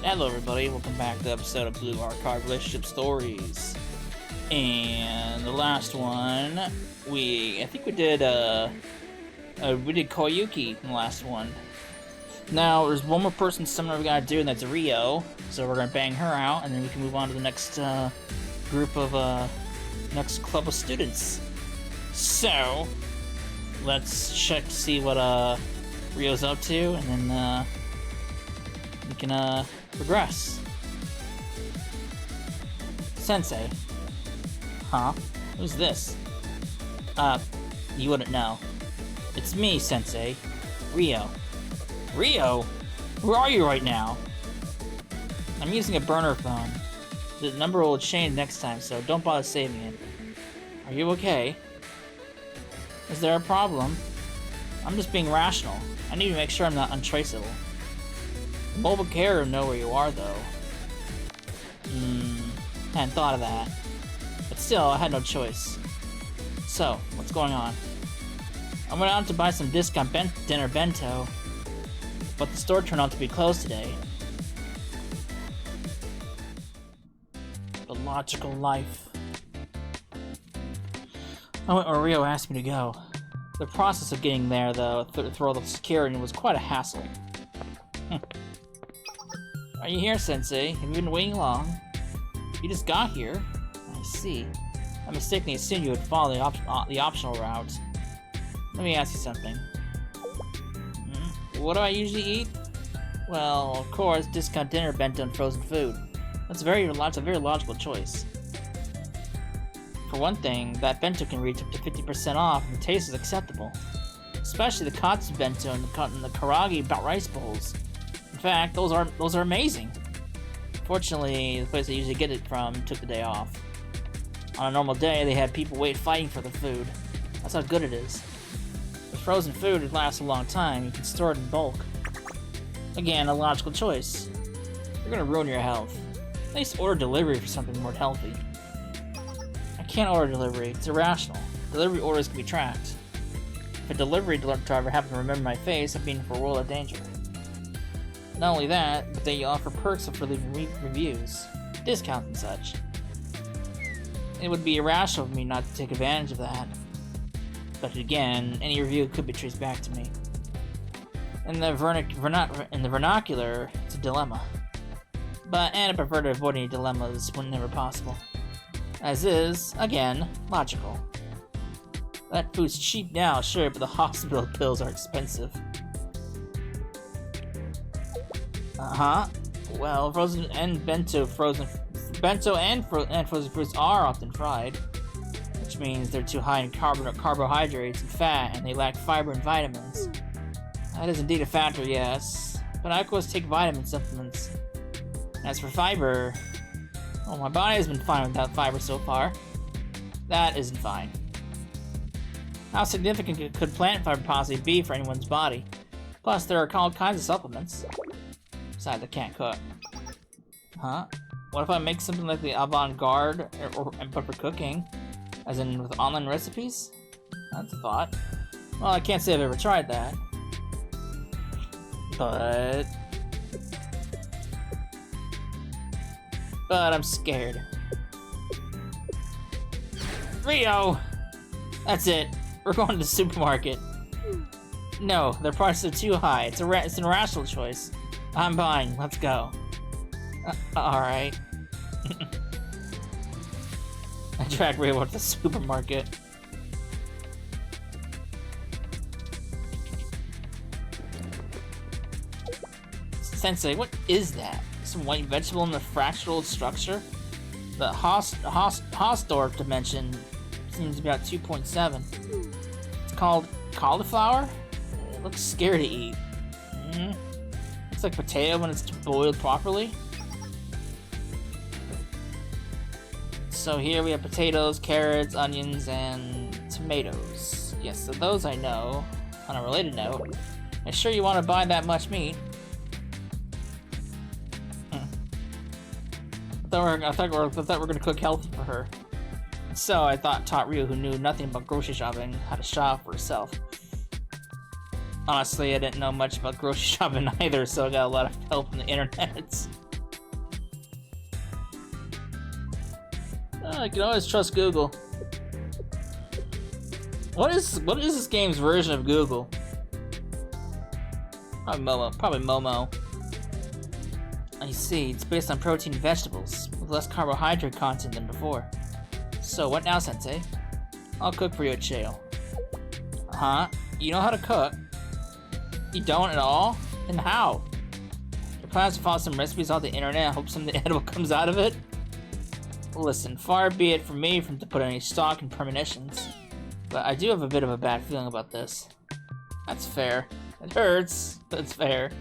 Hello everybody, welcome back to the episode of Blue Archive Relationship Stories. And the last one, I think we did Koyuki in the last one. Now, there's one more person summoner we gotta do, and that's Rio. So we're gonna bang her out, and then we can move on to the next group of, next club of students. So, let's check to see what Rio's up to, and then we can progress. Sensei. Huh? Who's this? You wouldn't know. It's me, Sensei. Rio. Rio? Where are you right now? I'm using a burner phone. The number will change next time, so don't bother saving it. Are you okay? Is there a problem? I'm just being rational. I need to make sure I'm not untraceable. The mobile carrier will know where you are, though. Hadn't thought of that. But still, I had no choice. So, what's going on? I went out to buy some discount dinner bento, but the store turned out to be closed today. The logical life. I went where Rio asked me to go. The process of getting there, though, through all the security, was quite a hassle. Are you here, Sensei? Have you been waiting long? You just got here. I see. I mistakenly assumed you would follow the optional route. Let me ask you something. What do I usually eat? Well, of course, discount dinner bento and frozen food. That's a very logical choice. For one thing, that bento can reach up to 50% off and the taste is acceptable. Especially the katsu bento and the karagi rice bowls. In fact, those are amazing. Fortunately, the place I usually get it from took the day off. On a normal day, they had people fighting for the food. That's how good it is. With frozen food, it lasts a long time. You can store it in bulk. Again, a logical choice. You're gonna ruin your health. At least order delivery for something more healthy. I can't order delivery. It's irrational. Delivery orders can be tracked. If a delivery driver happens to remember my face, I'm being for a world of danger. Not only that, but they offer perks for leaving reviews, discounts and such. It would be irrational of me not to take advantage of that. But again, any review could be traced back to me. In the vernacular, it's a dilemma. And I prefer to avoid any dilemmas whenever possible. As is, again, logical. That food's cheap now, sure, but the hospital pills are expensive. Well, frozen and bento and frozen fruits are often fried, which means they're too high in carbohydrates and fat, and they lack fiber and vitamins. That is indeed a factor, yes, but I of course take vitamin supplements. As for fiber, well, my body has been fine without fiber so far. That isn't fine. How significant could plant fiber possibly be for anyone's body? Plus, there are all kinds of supplements. Besides, I can't cook. What if I make something like the avant-garde, but for cooking? As in with online recipes? That's a thought. Well, I can't say I've ever tried that. But I'm scared. Rio! That's it. We're going to the supermarket. No, their prices are too high. It's an irrational choice. I'm buying. Let's go. Alright. I drag Rio to the supermarket. Sensei, what is that? Some white vegetable in the fractal structure? The Hausdorff dimension seems to be about 2.7. It's called cauliflower? It looks scary to eat. Looks like potato when it's boiled properly. So here we have potatoes, carrots, onions, and tomatoes. Yes, so those I know. On a related note, are you sure you want to buy that much meat? I thought we were gonna cook healthy for her. So I taught Rio, who knew nothing about grocery shopping, how to shop for herself. Honestly, I didn't know much about grocery shopping either, so I got a lot of help from the internet. I can always trust Google. What is this game's version of Google? Probably Momo. Probably Momo. I see. It's based on protein and vegetables, with less carbohydrate content than before. So, what now, Sensei? I'll cook for you at Shale. Huh? You know how to cook? You don't at all? And how? Your plans to follow some recipes on the internet and hope something edible comes out of it? Listen, far be it from me to put any stock in premonitions, but I do have a bit of a bad feeling about this. That's fair. It hurts, but it's fair.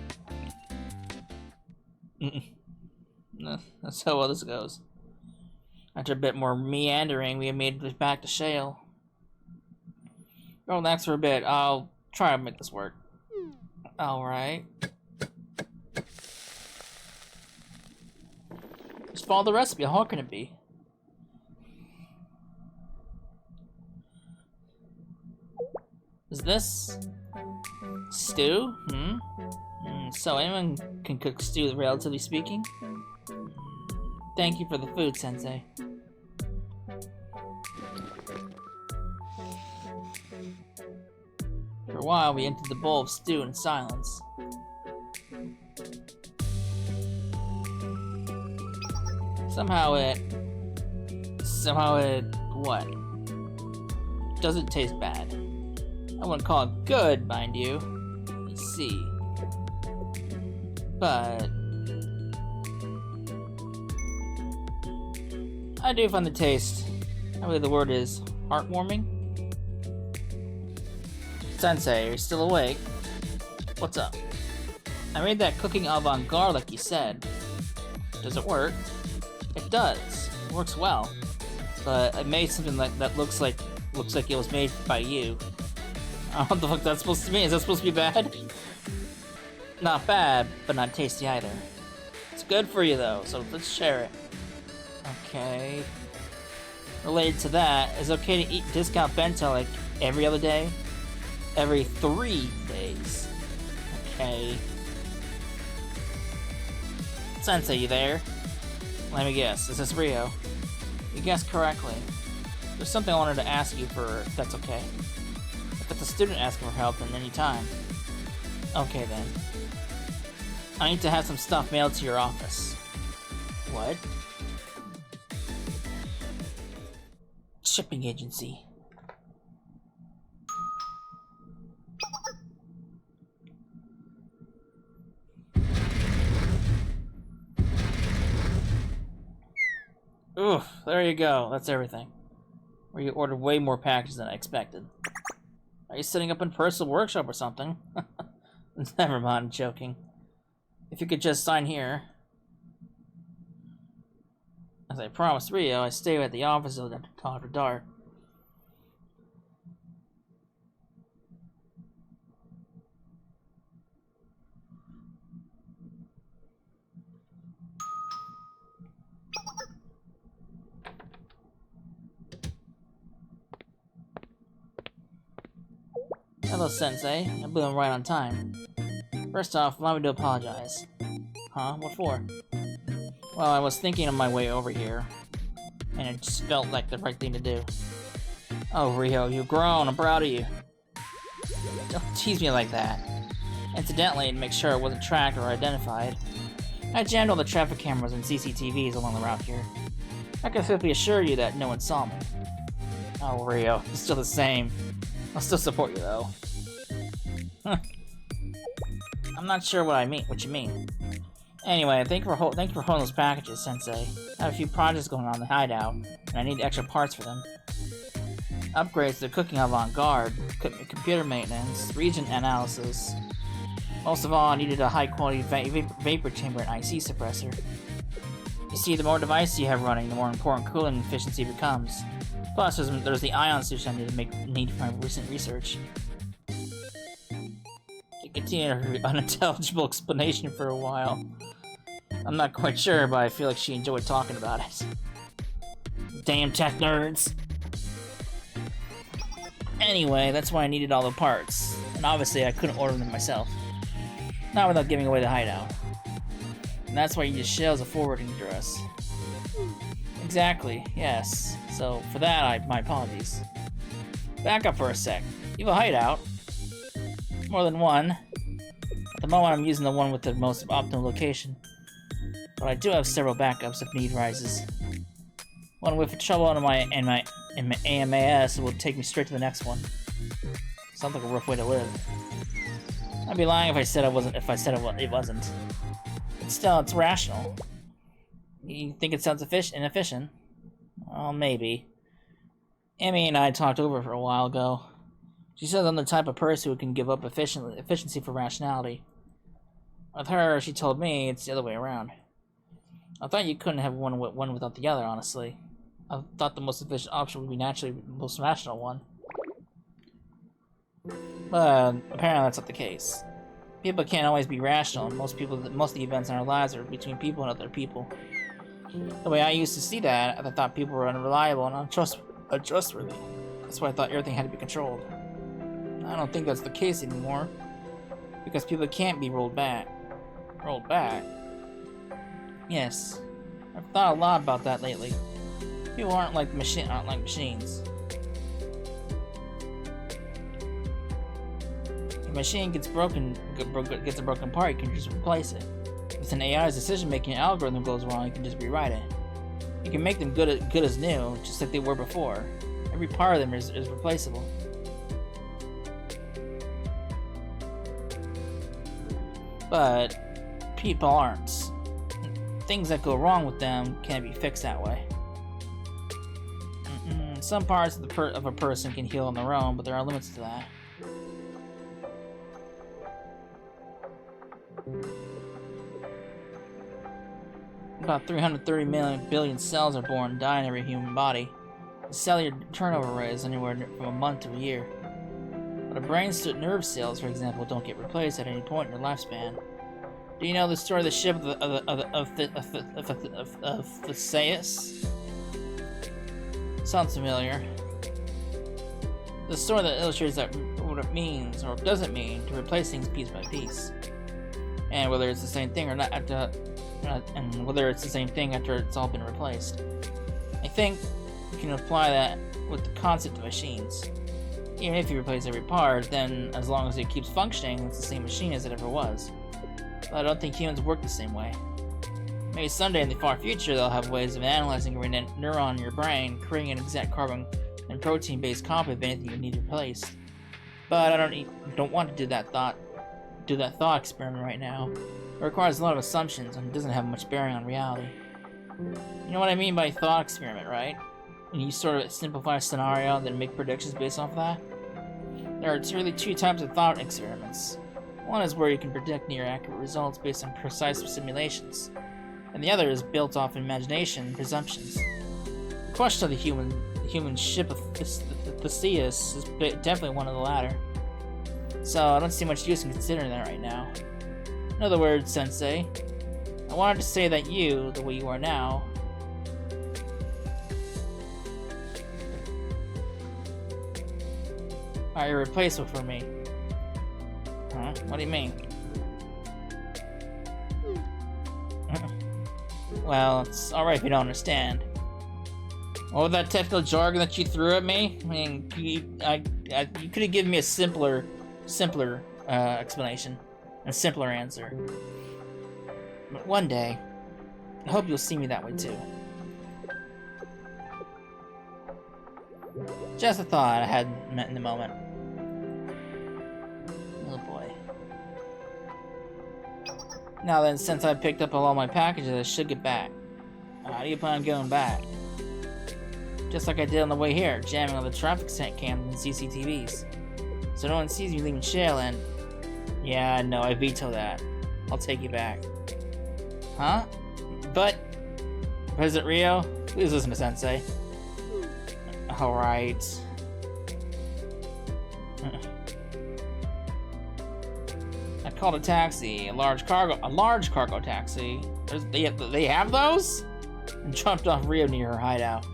No, that's how well this goes. After a bit more meandering, we have made it back to Shale. Relax for a bit. I'll try to make this work. Alright. Just follow the recipe. How hard can it be? Is this stew? So anyone can cook stew, relatively speaking? Thank you for the food, Sensei. For a while, we emptied the bowl of stew in silence. Somehow it, what? Doesn't taste bad. I wouldn't call it good, mind you. I see. But I do find the taste, I believe the word is heartwarming. Sensei, are you still awake? What's up? I made that cooking avant-garde like you said. Does it work? It does. It works well. But I made something that looks like it was made by you. I don't know what the fuck that's supposed to mean. Is that supposed to be bad? Not bad, but not tasty either. It's good for you though, so let's share it. Okay. Related to that, is it okay to eat discount bento like every other day? Every 3 days. Okay. Sensei, you there? Let me guess, is this Rio? You guessed correctly. There's something I wanted to ask you if that's okay. If it's a student asking for help, then any time. Okay then. I need to have some stuff mailed to your office. What? Shipping agency. Oof, there you go. That's everything. Where you ordered way more packages than I expected. Are you setting up a personal workshop or something? Never mind, I'm joking. If you could just sign here. As I promised Rio, I stay at the office after dark. Hello, Sensei. I blew him right on time. First off, allow me to apologize. Huh? What for? Well, I was thinking on my way over here, and it just felt like the right thing to do. Oh, Rio, you've grown. I'm proud of you. Don't tease me like that. Incidentally, to make sure it wasn't tracked or identified, I jammed all the traffic cameras and CCTVs along the route here. I can safely assure you that no one saw me. Oh, Rio, it's still the same. I'll still support you, though. I'm not sure what you mean. Anyway, thank you for holding those packages, Sensei. I have a few projects going on in the hideout, and I need extra parts for them. Upgrades to cooking avant-garde, computer maintenance, region analysis. Most of all, I needed a high-quality vapor chamber and IC suppressor. You see, the more devices you have running, the more important cooling efficiency becomes. Plus, there's the ion solution I need for my recent research. To continue her unintelligible explanation for a while. I'm not quite sure, but I feel like she enjoyed talking about it. Damn tech nerds! Anyway, that's why I needed all the parts. And obviously I couldn't order them myself. Not without giving away the hideout. And that's why you use Shale as a forwarding address. Exactly, yes. So, for that, my apologies. Back up for a sec. You have a hideout. More than one. At the moment, I'm using the one with the most optimal location. But I do have several backups if need rises. One with trouble in my AMAS will take me straight to the next one. Sounds like a rough way to live. I'd be lying if I said it wasn't. It wasn't. But still, it's rational. You think it sounds inefficient? Well, maybe. Amy and I talked over for a while ago. She says I'm the type of person who can give up efficiency for rationality. With her, she told me it's the other way around. I thought you couldn't have one without the other, honestly. I thought the most efficient option would be naturally the most rational one. But apparently that's not the case. People can't always be rational, and most of the events in our lives are between people and other people. The way I used to see that, I thought people were unreliable and untrustworthy. That's why I thought everything had to be controlled. I don't think that's the case anymore, because people can't be rolled back. Rolled back? Yes, I've thought a lot about that lately. People aren't like machines. If a machine gets a broken part, you can just replace it. If an AI's decision-making algorithm goes wrong, you can just rewrite it. You can make them good as new, just like they were before. Every part of them is replaceable. But people aren't. Things that go wrong with them can't be fixed that way. Some parts of a person can heal on their own, but there are limits to that. About 330 billion cells are born and die in every human body. The cellular turnover rate is anywhere from a month to a year. But a brain's nerve cells, for example, don't get replaced at any point in their lifespan. Do you know the story of the ship of Theseus? Sounds familiar. The story that illustrates what it means or doesn't mean to replace things piece by piece, and whether it's the same thing or not after it's all been replaced. I think you can apply that with the concept of machines. Even if you replace every part, then as long as it keeps functioning, it's the same machine as it ever was. But I don't think humans work the same way. Maybe someday in the far future they'll have ways of analyzing every neuron in your brain, creating an exact carbon and protein-based copy of anything you need replaced. But I don't want to do that thought experiment right now. It requires a lot of assumptions and doesn't have much bearing on reality. You know what I mean by thought experiment, right? When you sort of simplify a scenario and then make predictions based off of that? There are really two types of thought experiments. One is where you can predict near accurate results based on precise simulations, and the other is built off imagination and presumptions. The question of the human ship of Theseus is definitely one of the latter. So I don't see much use in considering that right now. In other words, Sensei, I wanted to say that you, the way you are now, are irreplaceable for me. Huh? What do you mean? Well, it's alright if you don't understand. What was that technical jargon that you threw at me? I mean, you could have given me a simpler explanation. A simpler answer. But one day, I hope you'll see me that way too. Just a thought I hadn't met in the moment. Oh boy. Now then, since I picked up all my packages, I should get back. How do you plan on going back? Just like I did on the way here, jamming on the traffic cams and CCTVs. So no one sees me leaving Shayland. Yeah, no, I veto that. I'll take you back. Huh? But... President Rio? Please listen to Sensei. Alright. I called a taxi, a large cargo taxi. They have those? And jumped off Rio near her hideout.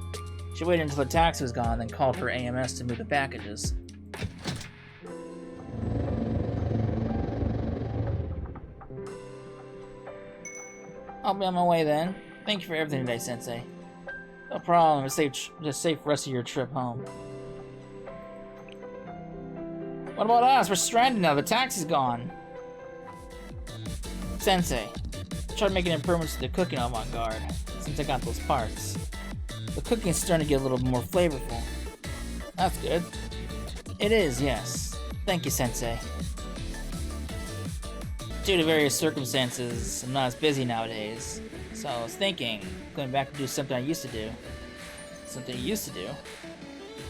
She waited until the taxi was gone, then called for AMS to move the packages. I'll be on my way then. Thank you for everything today, Sensei. No problem. Just safe rest of your trip home. What about us? We're stranded now. The taxi's gone. Sensei, tried making improvements to the cooking avant-garde since I got those parts. The cooking is starting to get a little more flavorful. That's good. It is, yes. Thank you, Sensei. Due to various circumstances, I'm not as busy nowadays. So I was thinking, going back to do something I used to do. Something I used to do?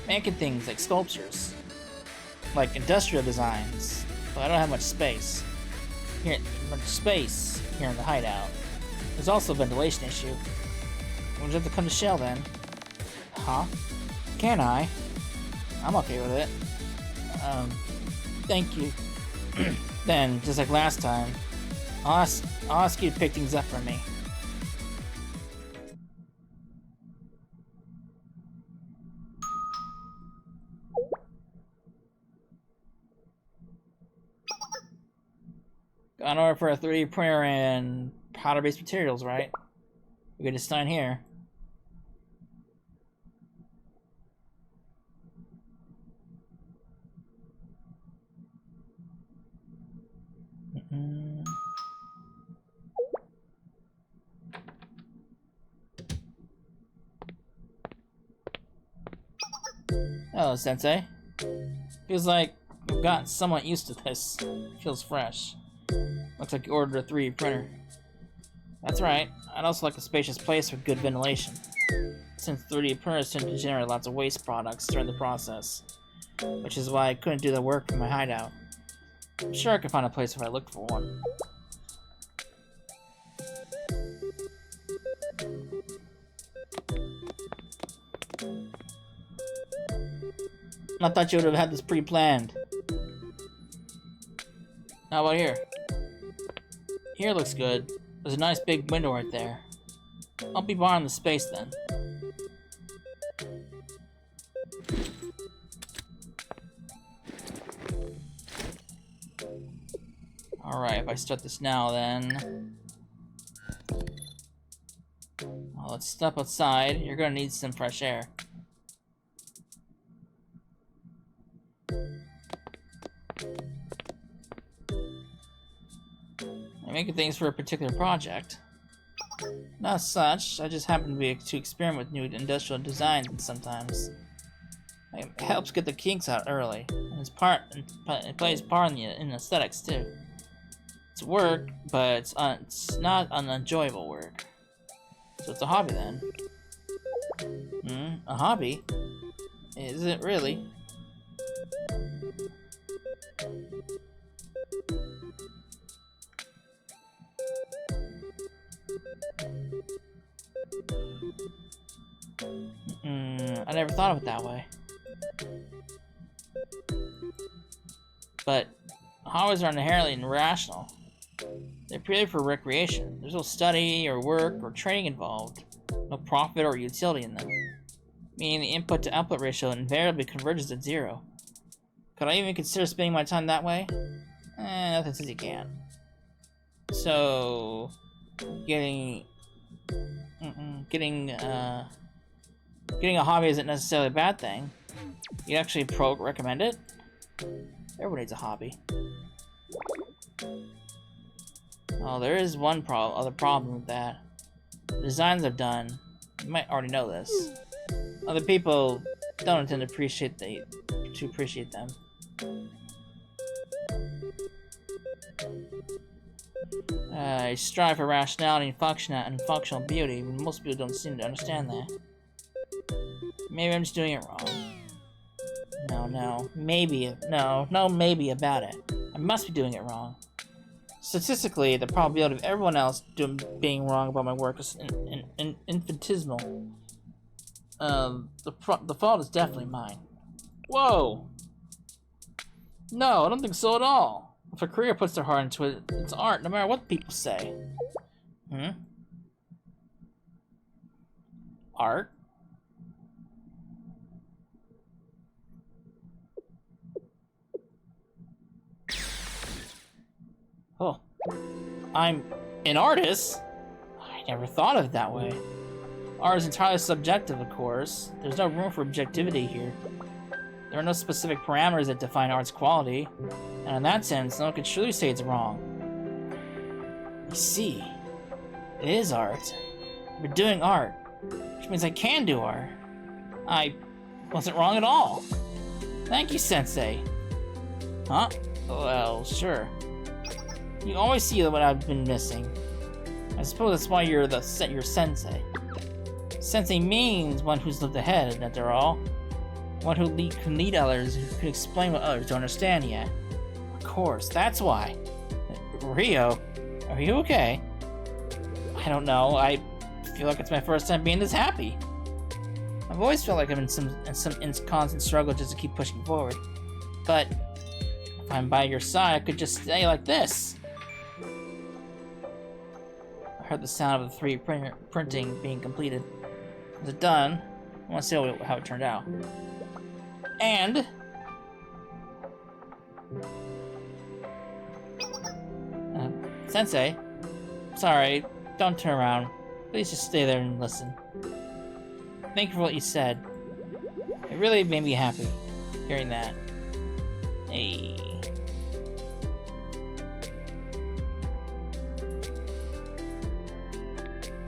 Making things like sculptures. Like industrial designs. But I don't have much space. Here in the hideout. There's also a ventilation issue. Would you have to come to Shell then? Huh? Can I? I'm okay with it. Thank you. Then, just like last time, I'll ask you to pick things up for me. Got an order for a 3D printer and powder-based materials, right? We could just sign here. Hello, Sensei. Feels like I've gotten somewhat used to this. Feels fresh. Looks like you ordered a 3D printer. That's right. I'd also like a spacious place with good ventilation, since 3D printers tend to generate lots of waste products during the process, which is why I couldn't do the work from my hideout. I'm sure I could find a place if I looked for one. I thought you would have had this pre-planned. How about here? Here looks good. There's a nice big window right there. I'll be borrowing the space then. Alright, if I start this now then... Well, let's step outside. You're gonna need some fresh air. I'm making things for a particular project. Not such, I just happen to experiment with new industrial designs sometimes. It helps get the kinks out early, and it plays part in aesthetics too. It's work, but it's not unenjoyable work. So it's a hobby then. A hobby? Is it really? I never thought of it that way. But hobbies are inherently irrational. They're created for recreation. There's no study or work or training involved. No profit or utility in them. Meaning the input to output ratio invariably converges at zero. Could I even consider spending my time that way? Nothing says you can. So, getting a hobby isn't necessarily a bad thing. You actually recommend it? Everyone needs a hobby. Oh, there is one other problem with that. The designs I've done, you might already know this. Other people don't intend to appreciate them. I strive for rationality and functional beauty, but most people don't seem to understand that. Maybe I'm just doing it wrong. Maybe about it. I must be doing it wrong. Statistically, the probability of everyone else being wrong about my work is infinitesimal. The fault is definitely mine. Whoa! No, I don't think so at all. If a career puts their heart into it, it's art, no matter what people say. Art? Oh. I'm an artist? I never thought of it that way. Art is entirely subjective, of course. There's no room for objectivity here. There are no specific parameters that define art's quality, and in that sense, no one could truly say it's wrong. I see. It is art. We're doing art, which means I can do art. I wasn't wrong at all. Thank you, Sensei. Huh? Well, sure. You always see what I've been missing. I suppose that's why you're your sensei. Sensei means one who's lived ahead, after all. One who can lead others, who can explain what others don't understand yet. Of course, that's why. Ryo, are you okay? I don't know. I feel like it's my first time being this happy. I've always felt like I'm in some constant struggle just to keep pushing forward. But if I'm by your side, I could just stay like this. I heard the sound of the 3D printing being completed. Is it done? I want to see how it turned out. And Sensei, sorry, don't turn around. Please just stay there and listen. Thank you for what you said. It really made me happy hearing that. Hey.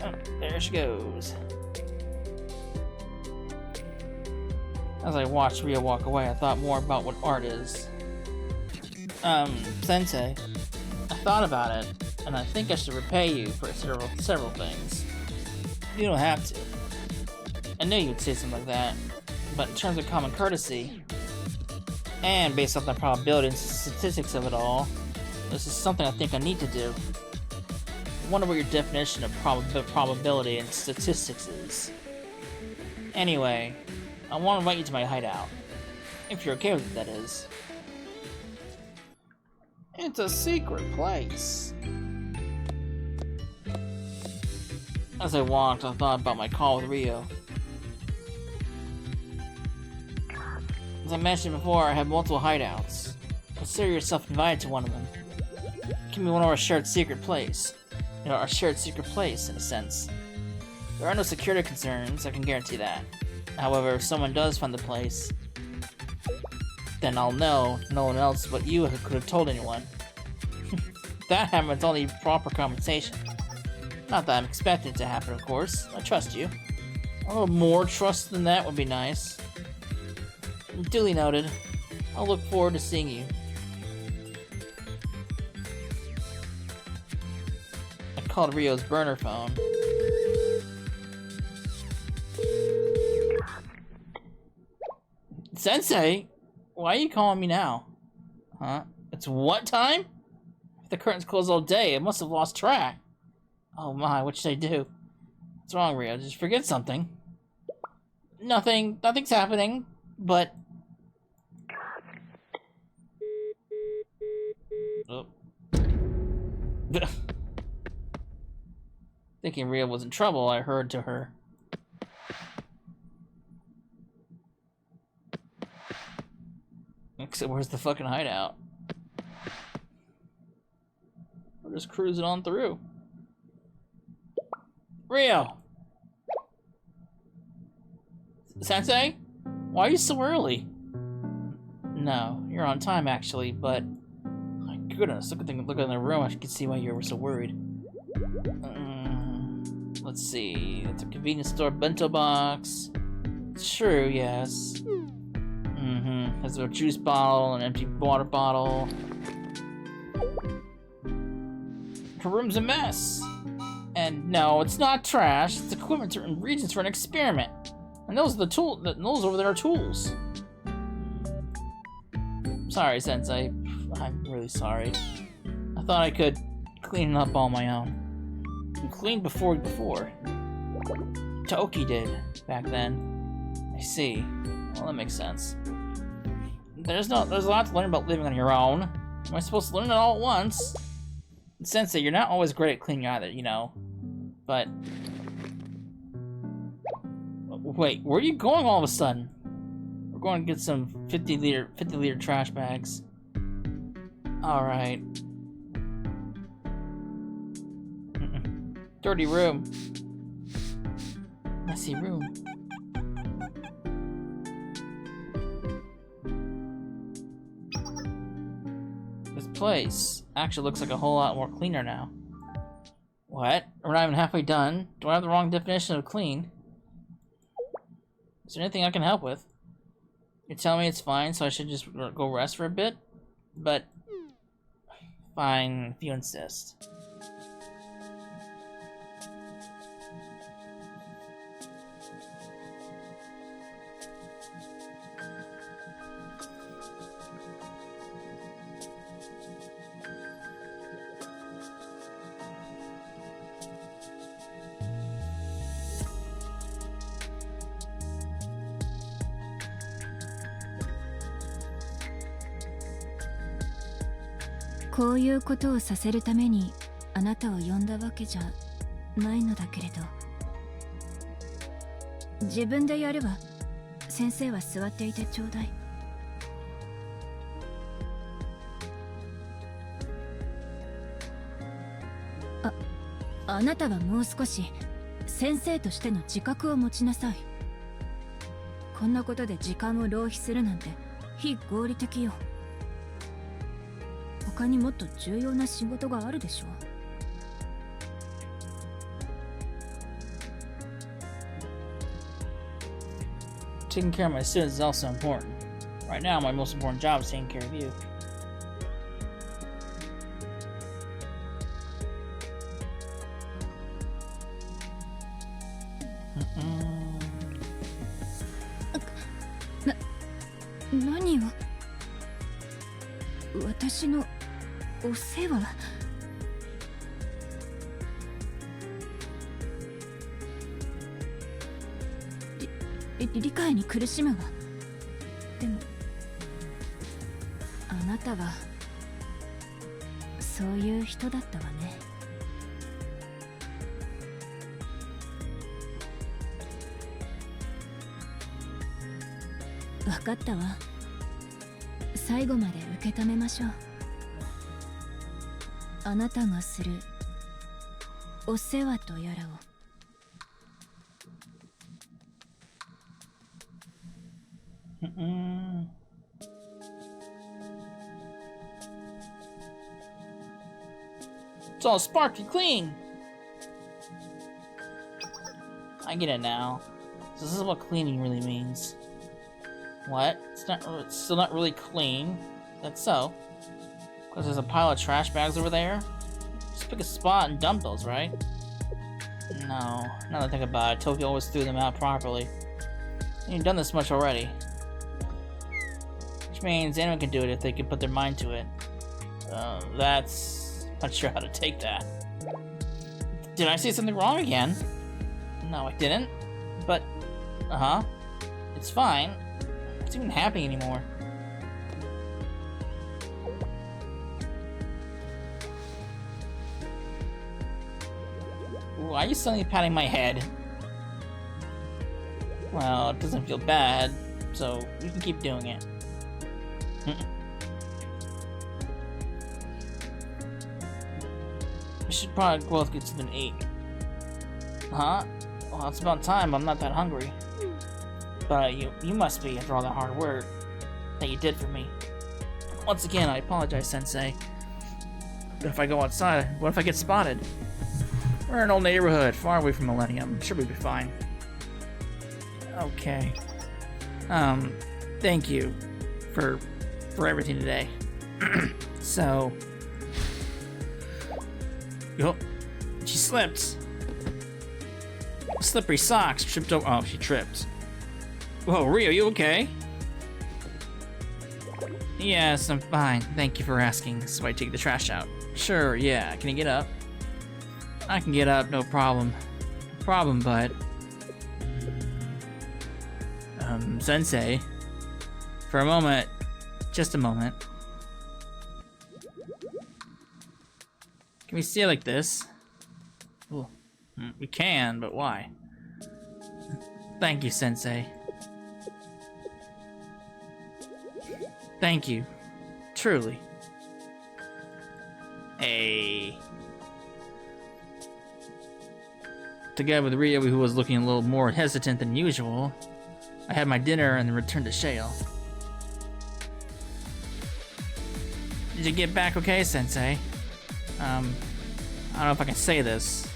Oh, there she goes. As I watched Ryo walk away, I thought more about what art is. Sensei, I thought about it, and I think I should repay you for several things. You don't have to. I knew you'd say something like that, but in terms of common courtesy, and based on the probability and statistics of it all, this is something I think I need to do. I wonder what your definition of probability and statistics is. Anyway, I want to invite you to my hideout. If you're okay with it, that is. It's a secret place. As I walked, I thought about my call with Ryo. As I mentioned before, I have multiple hideouts. Consider yourself invited to one of them. It can be one of our shared secret place. You know, our shared secret place, in a sense. There are no security concerns, I can guarantee that. However, if someone does find the place, then I'll know no one else but you could have told anyone. That happens only proper compensation. Not that I'm expecting it to happen, of course. I trust you. A little more trust than that would be nice. Duly noted. I'll look forward to seeing you. I called Ryo's burner phone. Sensei? Why are you calling me now? Huh? It's what time? If the curtains closed all day, I must have lost track. Oh my, what should I do? What's wrong, Ryo? Did you forget something? Nothing's happening, but... Oh. Thinking Ryo was in trouble, I hurried to her. Except where's the fucking hideout? We're just cruising on through. Ryo! Sensei? Why are you so early? No, you're on time actually, but... My goodness, look at the room, I can see why you were so worried. Let's see, it's a convenience store bento box. True, yes. There's a juice bottle, an empty water bottle. Her room's a mess. And no, it's not trash. It's equipment and regions for an experiment. And those are those over there are tools. Sorry, Sensei. I'm really sorry. I thought I could clean it up on my own. You cleaned before. Toki did back then. I see. Well, that makes sense. There's a lot to learn about living on your own. Am I supposed to learn it all at once? Sensei, you're not always great at cleaning either, you know. But... Wait, where are you going all of a sudden? We're going to get some 50 liter trash bags. Alright. Dirty room. Messy room. This place actually looks like a whole lot more cleaner now. What? We're not even halfway done. Do I have the wrong definition of clean? Is there anything I can help with? You're telling me it's fine, so I should just go rest for a bit? But... fine, if you insist.こういうことをさせるためにあなたを呼んだわけじゃないのだけれど、自分でやれば。先生は座っていてちょうだい。あなたはもう少し先生としての自覚を持ちなさい。こんなことで時間を浪費するなんて非合理的よ。他にもっと重要な仕事があるでしょ。Taking care of my students is also important. Right now, my most important job is taking care of you.何を？私のお世話？理解に苦しむわ。でもあなたはそういう人だったわね。分かったわ。最後まで受け止めましょう。あなたがするお世話とやらを。It's all sparkly clean. I get it now. So this is what cleaning really means. What? It's still not really clean. That's so. Because there's a pile of trash bags over there. Just pick a spot and dump those, right? No. Now that I think about it, Tokyo always threw them out properly. You've done this much already. Which means anyone can do it if they can put their mind to it. That's... not sure how to take that. Did I say something wrong again? No, I didn't. But... It's fine. It's not even happy anymore. Why are you suddenly patting my head? Well, it doesn't feel bad, so you can keep doing it. We should probably both get something to eat. Huh? Well, it's about time. I'm not that hungry. But you must be after all that hard work that you did for me. Once again, I apologize, Sensei. But if I go outside, what if I get spotted? We're in an old neighborhood, far away from Millennium. I'm sure we'll be fine. Okay. Thank you for everything today. So... Oh, she slipped. Slippery socks tripped over. Oh, she tripped. Whoa, Rio, you okay? Yes, I'm fine. Thank you for asking. So I take the trash out. Sure, yeah. Can you get up? I can get up, no problem. No problem, bud. Sensei. For a moment. Just a moment. Can we see it like this? Ooh. We can, but why? Thank you, Sensei. Thank you. Truly. Hey. together with Rio, who was looking a little more hesitant than usual, I had my dinner and then returned to Shale. Did you get back okay, Sensei? I don't know if I can say this,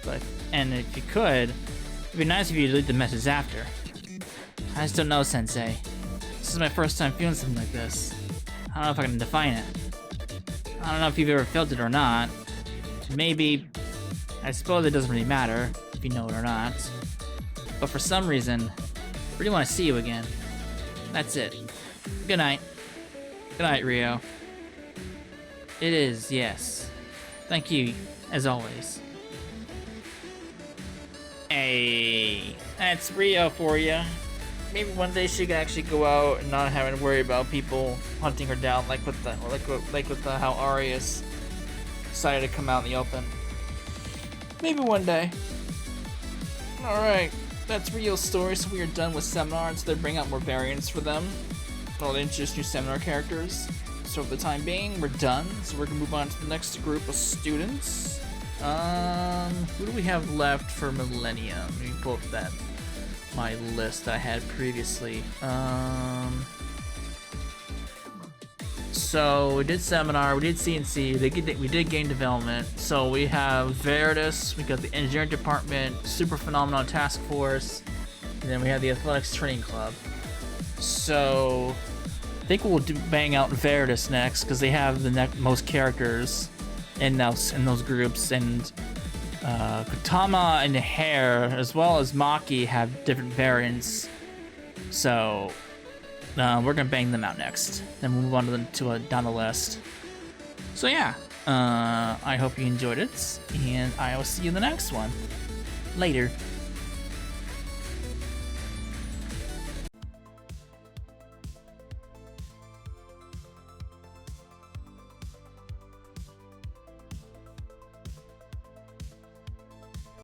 but, and if you could, it'd be nice if you delete the message after. I just don't know, Sensei. This is my first time feeling something like this. I don't know if I can define it. I don't know if you've ever felt it or not. Maybe, I suppose it doesn't really matter if you know it or not. But for some reason, I really want to see you again. That's it. Good night. Good night, Rio. It is, yes. Thank you, as always. Hey, that's Rio for you. Maybe one day she could actually go out and not having to worry about people hunting her down, like with the how Arius decided to come out in the open. Maybe one day. All right, that's Rio's story. So we are done with Seminar until they bring out more variants for them. Or they introduce new Seminar characters. So for the time being, we're done. So we're gonna move on to the next group of students. Who do we have left for Millennium? Let me pull up that my list I had previously. So we did Seminar, we did CNC, we did Game Development. So we have Veritas, we got the Engineering Department, Super Phenomenon Task Force, and then we have the Athletics Training Club. So I think we'll bang out Veritas next because they have the most characters in those groups, and Kotama and Hair as well as Maki have different variants. So we're gonna bang them out next. Then we'll move on to down the list. So yeah, I hope you enjoyed it, and I will see you in the next one. Later.